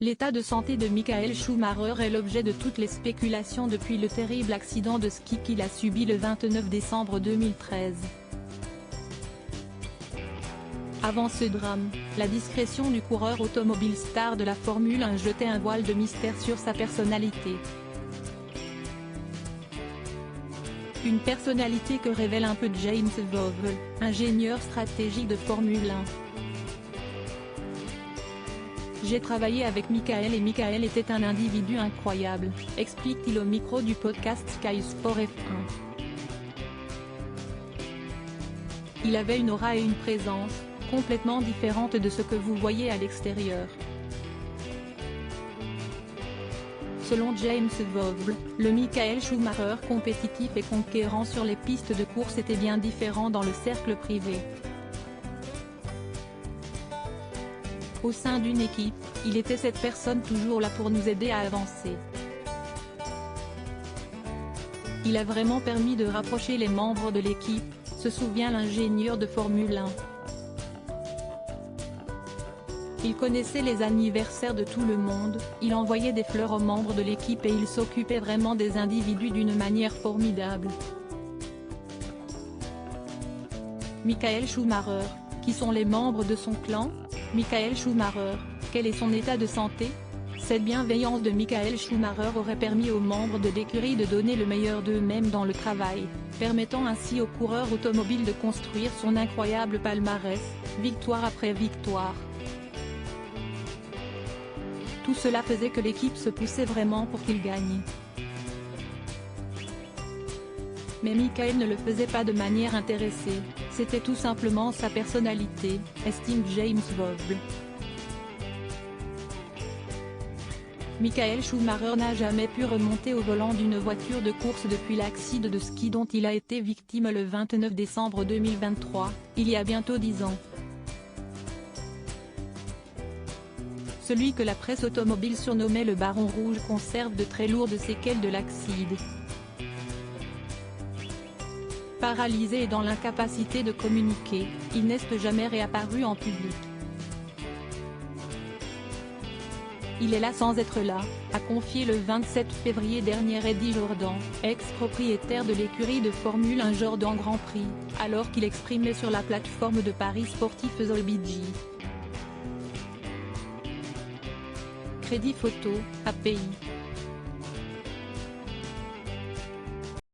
L'état de santé de Michael Schumacher est l'objet de toutes les spéculations depuis le terrible accident de ski qu'il a subi le 29 décembre 2013. Avant ce drame, la discrétion du coureur automobile star de la Formule 1 jetait un voile de mystère sur sa personnalité. Une personnalité que révèle un peu James Vowles, ingénieur stratégique de Formule 1. J'ai travaillé avec Michael et Michael était un individu incroyable, explique-t-il au micro du podcast Sky Sport F1. Il avait une aura et une présence, complètement différentes de ce que vous voyez à l'extérieur. Selon James Vowles, le Michael Schumacher compétitif et conquérant sur les pistes de course était bien différent dans le cercle privé. Au sein d'une équipe, il était cette personne toujours là pour nous aider à avancer. Il a vraiment permis de rapprocher les membres de l'équipe, se souvient l'ingénieur de Formule 1. Il connaissait les anniversaires de tout le monde, il envoyait des fleurs aux membres de l'équipe et il s'occupait vraiment des individus d'une manière formidable. Michael Schumacher, qui sont les membres de son clan? Michael Schumacher, quel est son état de santé? Cette bienveillance de Michael Schumacher aurait permis aux membres de l'écurie de donner le meilleur d'eux-mêmes dans le travail, permettant ainsi au coureur automobile de construire son incroyable palmarès, victoire après victoire. Tout cela faisait que l'équipe se poussait vraiment pour qu'il gagne. Mais Michael ne le faisait pas de manière intéressée, c'était tout simplement sa personnalité, estime James Vowles. Michael Schumacher n'a jamais pu remonter au volant d'une voiture de course depuis l'accident de ski dont il a été victime le 29 décembre 2023, il y a bientôt 10 ans. Celui que la presse automobile surnommait le Baron Rouge conserve de très lourdes séquelles de l'accident. Paralysé et dans l'incapacité de communiquer, il n'est jamais réapparu en public. Il est là sans être là, a confié le 27 février dernier Eddie Jordan, ex-propriétaire de l'écurie de Formule 1 Jordan Grand Prix, alors qu'il exprimait sur la plateforme de paris sportif Solbiji. Crédit photo, API.